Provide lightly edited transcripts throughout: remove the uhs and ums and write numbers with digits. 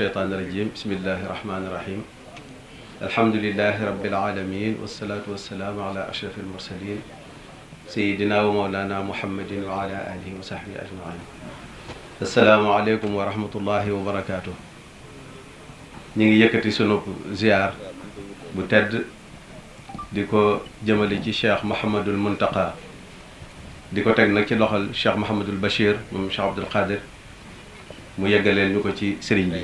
الشيطان الرجيم بسم الله الرحمن الرحيم الحمد لله رب العالمين والصلاة والسلام على أشرف المرسلين سيدنا ومولانا محمد وعلى آله وصحبه أجمعين السلام عليكم ورحمة الله وبركاته نيجي يكتي سنوب زيار بتد ديكو جمالي الشيخ محمد المنتقى ديكو تك نك لوخال الشيخ محمد البشير من الشيخ عبد القادر mu yeggaleel ñu ko ci sëriñ bi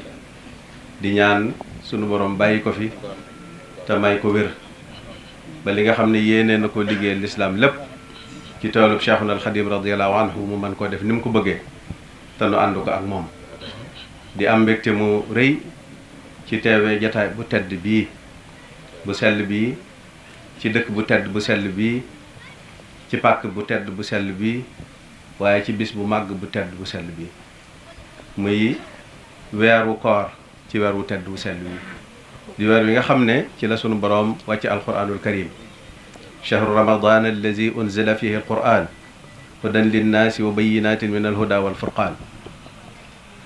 di ñaan sunu borom bàyyi ko fi te may ko wér ba li nga xam ne yéene na ko liggéeyal lislaam lépp ci toolub Cheikhuna al Xadim radiyallahu anhu mu mën koo def ni mu ko bëggee te nu ànd ko ak moom di am mbégte mu rëy ci teewee jataay bu tedd bii bu sell bii ci dëkk bu tedd bu sell bii ci pàkk bu tedd bu sell bii waaye ci bis bu màgg bu tedd bu sell bii muy weeru koor ci weer wu tedd wu sell wi di weer wi nga xam ne ci la sunu boroom wàcc alquranul karim chahru ramadan allazi unzila fihi alquran hudan linnaasi wa bayinatin min alhuda walfurqan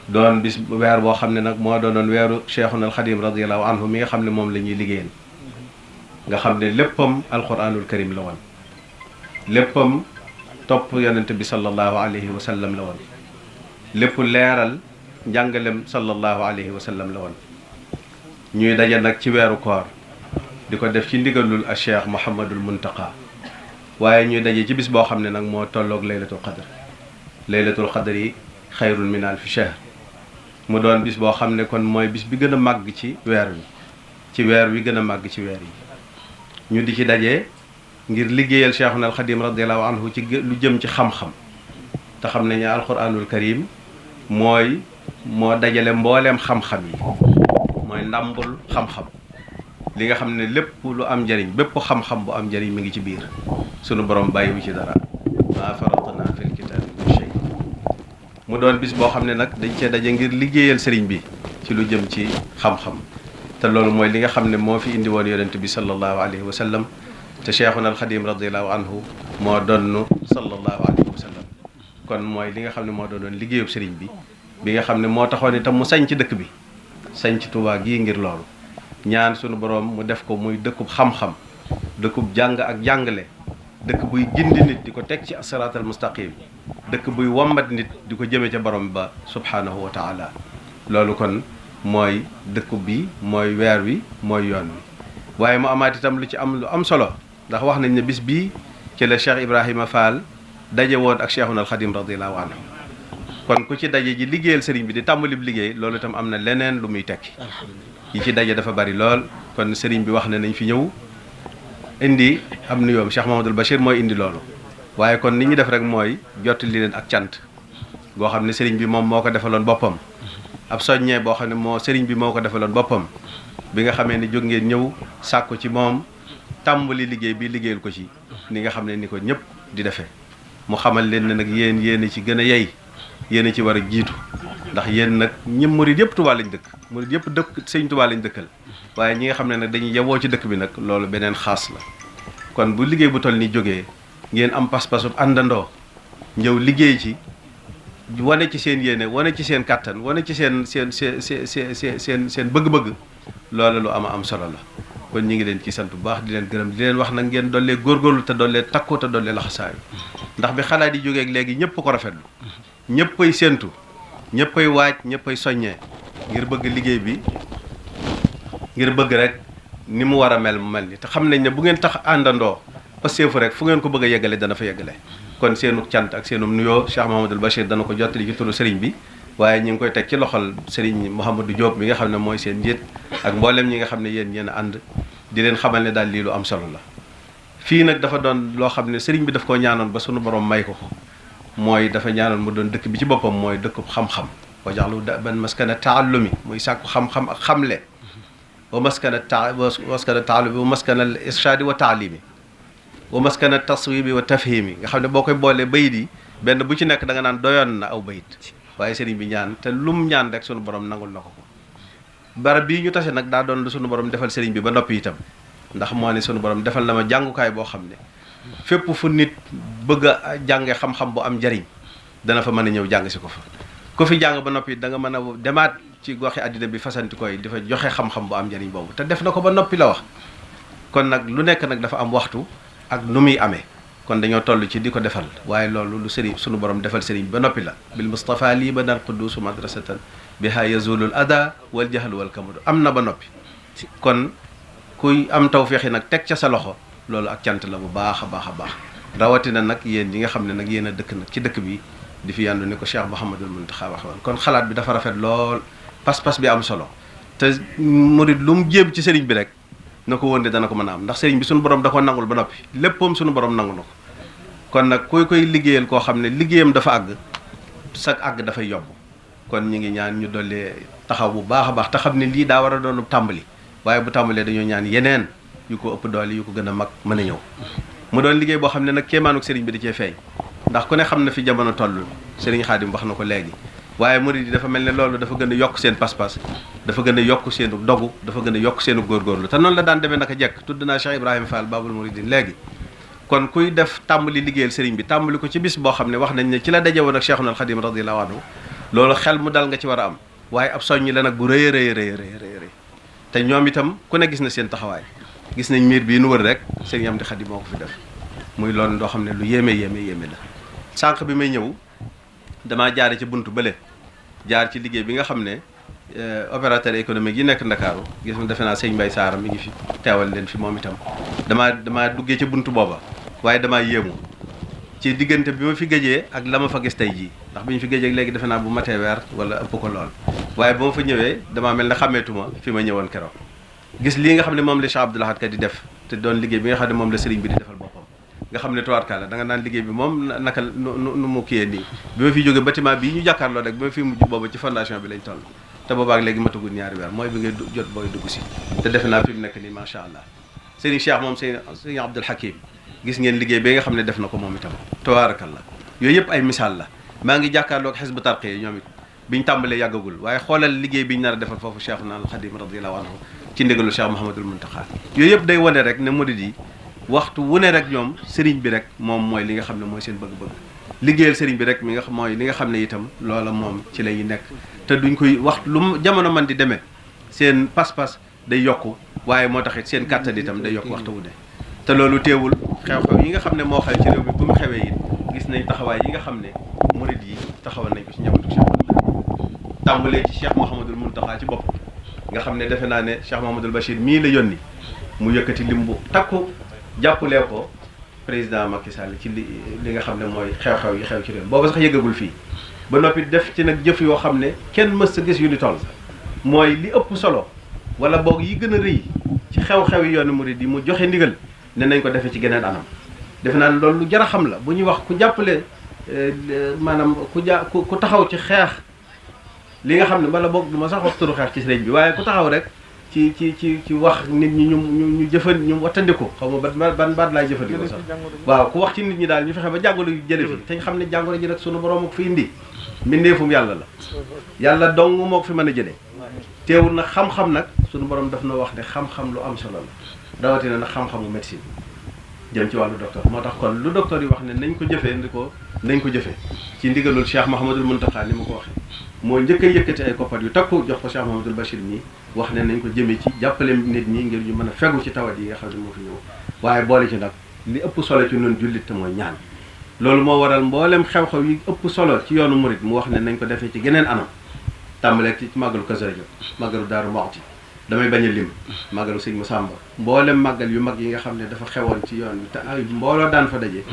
doon bis weer boo xam ne nag moo doonoon weeru cheikhuna alxadim radiallahu anhu mi nga xam ne moom la ñuy liggéeyal nga xam ne léppam alquranul karim la woon léppam topp yonente bi sallallahu alayhi wa sallam la woon lépp leeral njàngalem sallallahu alayhi wa sallam la woon ñuy daje nag ci weeru koor di ko def ci ndigalul a cheikh Mouhamadul Muntaqa waaye ñuy daje ci bis boo xam ne nag moo tolloog laylatul qadr yi xayrun min alfi shahr mu doon bis boo xam ne kon mooy bis bi gën a màgg ci weer wi gën a màgg ci weer yi ñu di ci daje ngir liggéeyal cheikhuna al Xadim radiallahu anhu ci lu jëm ci xam-xam te xam ne ñu alquranul karim moo dajale mbooleem xam-xam yi mooy ndàmbul xam-xam li nga xam ne lépp lu am njëriñ bépp xam-xam bu am njëriñ mi ngi ci biir sunu borom bàyyiwu ci dara maa faratna fil kitaabi min shay mu doon bis boo xam ne nag dañ cee daje ngir liggéeyal sëriñ bi ci lu jëm ci xam-xam te loolu mooy li nga xam ne moo fi indi woon yonent bi sallallahu alayhi wa sallam te cheikhuna alxadim radiallahu anhu moo donn sallallahu alayhi wa sallam kon mooy li nga xam ne moo doonoon liggéeyub sëriñ bi nga xam ne moo taxoon itam mu sañ ci dëkk bi sañ ci Tuubaa gii ngir loolu ñaan sunu borom mu def ko muy dëkkub xam-xam dëkkub jàng ak jàngale dëkk buy gindi nit di ko teg ci asiraatal mustaqim dëkk buy wommat nit di ko jëme ca borom ba subhanahu wa taala loolu kon mooy dëkkub bi mooy weer wi mooy yoon wi waaye mu amaat itam lu ci am lu am solo ndax wax nañ ne bis bii ci la Cheikh Ibrahima Fall daje woon ak cheikhuna alxadim radiallahu anhu kon ku ci daje ji liggéeyal sëriñ bi di tàmbalib liggéey loolu itam am na leneen lu muy tekki yi ci daje dafa bari lool kon sëriñ bi wax ne nañ fi ñëw indi am nuyoom Cheikh Mahamadul Bachir mooy indi loolu waaye kon ni ñu def rek mooy jottali leen ak cant goo xam ne sëriñ bi moom moo ko defaloon boppam ab soññee boo xam ne sëriñ bi moo ko defaloon boppam bi nga xamee ni jóg ngeen ñëw sàkku ci moom tàmbali liggéey bi liggéeyal ko ci ni nga xam ne ni ko ñëpp di defee mu xamal leen ne nag yéen ci gën a yey yéen ci war a jiitu ndax yéen nag ñëm murid yëpp Tuubaa lañ dëkk murid yëpp dëkk sëñ Tuubaa lañ dëkkal waaye ñi nga xam ne nag dañuy yewoo ci dëkk bi nag loolu beneen xaas la kon bu liggéey bu toll ni jógee ngeen am pas-pasu àndandoo ñëw liggéey ci wane ci seen yéene wane ci seen kàttan wane ci seen bëgg-bëgg loolu lu am solo la kon ñi ngi leen ci sant bu baax di leen gërëm di leen wax nag ngeen dollee góorgóorlu te dollee takku te dollee laxasaayu ndax bi xalaat yi jógee ak léegi ñëpp ko rafetlu ñëppay séentu ñëppay waaj ñëppay soññee ngir bëgg liggéey bi ngir bëgg rek ni mu war a mel mu mel ni te xam nañ ne bu ngeen tax àndandoo pasteefu rek fu ngeen ko bëgg a yeggale dana fa yeggale kon seenu cant ak seenu nuyoo Cheikh Mahamadul Bachir dana ko jottali ci turu sëriñ bi waaye ñu ngi koy teg ci loxol sëriñ Mouhamadou Diop mi nga xam ne mooy seen njiit ak mboolem ñi nga xam ne yéen a ànd di leen xamal ne daal lii lu am solo la fii nag dafa doon loo xam ne sëriñ bi daf koo ñaanoon ba sunu borom may ko mooy dafa ñaanoon mu doon dëkk bi ci boppam mooy dëkkub xam-xam wa jaxlu daban maskana taallumi muy sàkku xam-xam ak xamle wa maskana taallumi wa maskana al irshaadi wa taalimi wa maskana taswibi wa tafhimi nga xam ne boo koy boolee bayit yi benn bu ci nekk da nga naan doyoon na aw bayit waaye sëriñ bi ñaan te lum ñaan rek sunu borom nangul na ko barab bii ñu tase nag daa doon lu sunu borom defal sëriñ bi ba noppi itam ndax moo ne sunu borom defal na ma jàngukaay boo xam ne fépp fu nit bëgg a jànge xam-xam bu am njariñ dana fa mën a ñëw jàng si ko fa ku fi jàng ba noppi da nga mën a demaat ci goxi àddina bi fasanti koy dafa joxe xam-xam bu am njëriñ boobu te def na ko ba noppi la wax kon nag lu nekk nag dafa am waxtu ak nu muy amee kon dañoo toll ci di ko defal waaye loolu lu sëriñ sunu borom defal sëriñ ba noppi la bil Mustafa lii ba nal quddus madrasatan biha yazulul ada wal jahl wal kamadu am na ba noppi kon kuy am tawféex yi nag teg ca sa loxo loolu ak cant la bu baax a baax a baax rawatina nag yéen yi nga xam ne nag yéen a dëkk nag ci dëkk bi di fi yandu ni ko Cheikh Mouhamadul Mountakha waxe woon kon xalaat bi dafa rafet lool pas-pas bi am solo te murid lu mu jéem ci sëriñ bi rek na ko woon de dana ko mën a am ndax sëriñ bi suñu borom da ko nangul ba noppi léppam suñu borom nangu na ko kon nag koy liggéeyal koo xam ne liggéeyam dafa àgg sag àgg dafay yomb kon ñu ngi ñaan ñu dollee taxaw bu baax a baax te xam ne lii daa war a doon tàmbali waaye bu tàmbalee dañoo ñaan yeneen yu ko ëpp doole yu ko gën a mag mën a ñëw mu doon liggéey boo xam ne nag kéemaanuk sëriñ bi da cee feeñ ndax ku ne xam na fi jamono toll sëriñ Xaadim wax na ko léegi waaye murid yi dafa mel ne loolu dafa gën a yokk seen pas-pas dafa gën a yokk seenu dogu dafa gën a yokk seenu góorgóorlu te noonu la daan demee naka jekk tudd naa Cheikh Ibrahima Fall Babul Mouridine léegi kon kuy def tàmbali liggéeyal sëriñ bi tàmbali ko ci bis boo xam ne wax nañ ne ci la daje woon ak Cheikhul Khadim radiyallahu anhu loolu xel mu dal nga ci war a am waaye ab soññi la nag bu rëy rëy rëy rëy te ñoom itam ku ne gis na seen taxawaay gis nañ miir bii nu wër rek sëriñ Amdi Xadim moo ko fi def muy loolu loo xam ne lu yéeme la sànq bi may ñëw damaa jaare ci buntu bële jaar ci liggéey bi nga xam ne opérateur économique yi nekk Ndakaaru gis nga defe naa sëñ Mbaye Saara mi ngi fi teewal leen fi moom itam damaa duggee ci buntu booba waaye damaa yéemu ci diggante bi ma fi géejee ak la ma fa gis tey jii ndax bi ñu fi géejee léegi defe naa bu matee weer wala ëpp ko lool waaye ba ma fa ñëwee damaa mel ne xàmmeetuma fi ma ñëwoon keroog gis lii nga xam ne moom la Cheikh Abdoul Ahad Ka di def te doon liggéey bi nga xam ne moom la sëriñ bi di defal boppam nga xam ne tubaarkàlla da nga naan liggéey bi moom naka nu mu kiyee nii bi ma fi jógee bâtiment bii ñu jàkkaarloo rek bi ma fi mujj booba ci fondation bi lañ toll te boobaak léegi matagul ñaari weer mooy bi ngay jot booy dugg si te defe naa fi mu nekk nii macha allah sëriñ Cheikh moom sëriñ Abdoul Hakim gis ngeen liggéey bi nga xam ne def na ko moom itam tabaarakallah yooyu yëpp ay misaal la maa ngi jàkkaarloog Hizbut Tarqiyyah ñoom it biñ tàmbalee yàggagul waaye xoolal liggéey biñ nar a defal foofu Cheikhuna al Khadim radiyallahu anhu ci ndigalu Cheikh Mouhamadul Mountakha yooyu yëpp day wane rek ne murid yi waxtu wu ne rek ñoom sëriñ bi rek moom mooy li nga xam ne mooy seen bëgg-bëgg liggéeyal sëriñ bi rek mi nga xam mooy li nga xam ne itam loola moom ci la ñuy nekk te duñ koy waxtu lu jamono man di demee seen pas-pas day yokku waaye moo taxit seen kàttan itam day yokk waxtu wu ne te loolu teewul xew-xew yi nga xam ne moo xew ci réew mi bu mu xewee it gis nañ taxawaay yi nga xam ne murid yi taxawal nañ ko ci njabootu Cheikh tàmbalee ci Cheikh Mouhamadul Mountakha ci bopp nga xam ne defe naa ne Cheikh Mouhamadul Bachir mii la yónni mu yëkkati lim bu takku jàppalee ko président Macky Sall ci li nga xam ne mooy xew-xew yi xew ci réew booba sax yëggagul fii ba noppi def ci nag jëf yoo xam ne kenn mës sa gis yu ni toll mooy li ëpp solo wala boog yi gën a rëy ci xew-xew yi yoonu murid yi mu joxe ndigal ne nañ ko defee ci geneen anam defe naa ne loolu lu jar a xam la bu ñuy wax ku jàppale maanaam ku taxaw ci xeex li nga xam ne bala boog du ma sax wax turu xeex ci sëriñ bi waaye ku taxaw rek ci wax nit ñi ñu wattandiku xaw ma ban baat laay jëfandikoo sax waaw ku wax ci nit ñi daal ñu fexe ba jàngoro yu jële fi te ñu xam ne jàngoro ji nag sunu borom ak fi indi mbindeefum yàlla la yàlla dong moo ko fi mën a jëlee teewul nag xam-xam nag sunu borom daf na wax ne xam-xam lu am solo la rawatina nag xam-xamu médecine jëm ci wàllu docteur moo tax kon lu docteur yi wax ne nañ ko jëfee nañ ko jëfee ci ndigalul Cheikh Mouhamadul Mountakha ni ma ko waxee moo njëkk a yëkkati ay koppar yu takku jox ko Cheikh Mouhamadul Bachir mii wax ne nañ ko jëmee ci jàppale nit ñi ngir ñu mën a fegu ci tawat yi nga xam ne moo fi ñëw waaye boole ci nag li ëpp solo ci ñun jullit te mooy ñaan loolu moo waral mboolem xew-xew yi ëpp solo ci yoonu murit mu wax ne nañ ko defee ci geneen anam tàmbalee ci màggalu Kazu Rajab màggalu Daaru Muxti damay bañ a lim màggalu sëñ Masamba mboolem màggal yu mag yi nga xam ne dafa xewoon ci yoon bi te ay mbooloo daan fa daje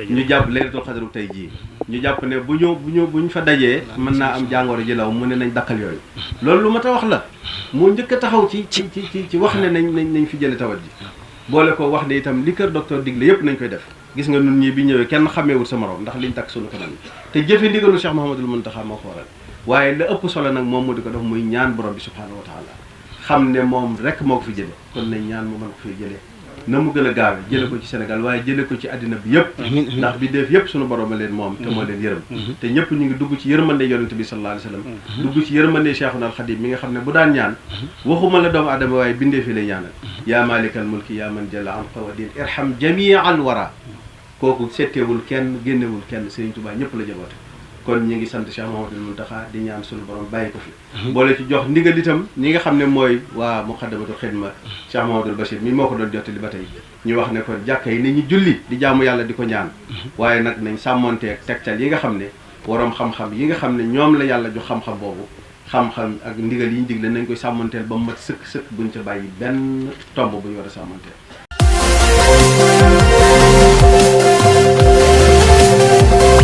ñu jàpp laylatul xadru tey jii ñu jàpp ne bu ñu fa dajee mën naa am jàngoro ji law mu ne nañ dakkal yooyu loolu lu ma ta wax la moo njëkk a taxaw ci wax ne nañ fi jële tawat ji boole ko wax ne itam li kër docteur digle yëpp nañ koy def gis nga nun ñii bi ñëwee kenn xameewul sa morom ndax liñ takk sunu kanam te jëfe ndigalu Cheikh Mouhamadul Mountakha moo ko waral waaye la ëpp solo nag moom mu di ko def muy ñaan borom bi subhanahu wa taala xam ne moom rek moo ko fi jële kon nañ ñaan mu mën ko fi jëlee na mu gën a gaawe jële ko ci Sénégal waaye jële ko ci àddina bi yëpp ndax bi def yëpp sunu borom a leen moom te moo leen yërëm te ñëpp ñu ngi dugg ci yërmande yonente bi sallallahu alayhi wa sallam dugg ci yërmande Cheikhuna al Khadim mi nga xam ne bu daan ñaan waxuma la doomu adama waaye bindee fi lay ñaanal yaa malikal mulki yaa man jalla an qawadin irham jamii al wara kooku setteewul kenn génnewul kenn Serigne Touba ñëpp la jaboote kon ñi ngi sant Cheikh Mouhamadoul Mountakha di ñaan suñu borom bàyyi ko fi boole ci jox ndigal itam ñi nga xam ne mooy waa Muqaddamatul Xidma Cheikh Mouhamadoul Bachir mi moo ko doon jottali ba tey ñu wax ne kon jàkka yi ni ñu julli di jaamu yàlla di ko ñaan waaye nag nañ sàmmonteeg tegtal yi nga xam ne waroom xam-xam yi nga xam ne ñoom la yàlla jox xam-xam boobu xam-xam ak ndigal yi ñu digle nañ koy sàmmanteel ba mu mat sëkk buñ ca bàyyi benn tomb bu ñu war a sàmmanteel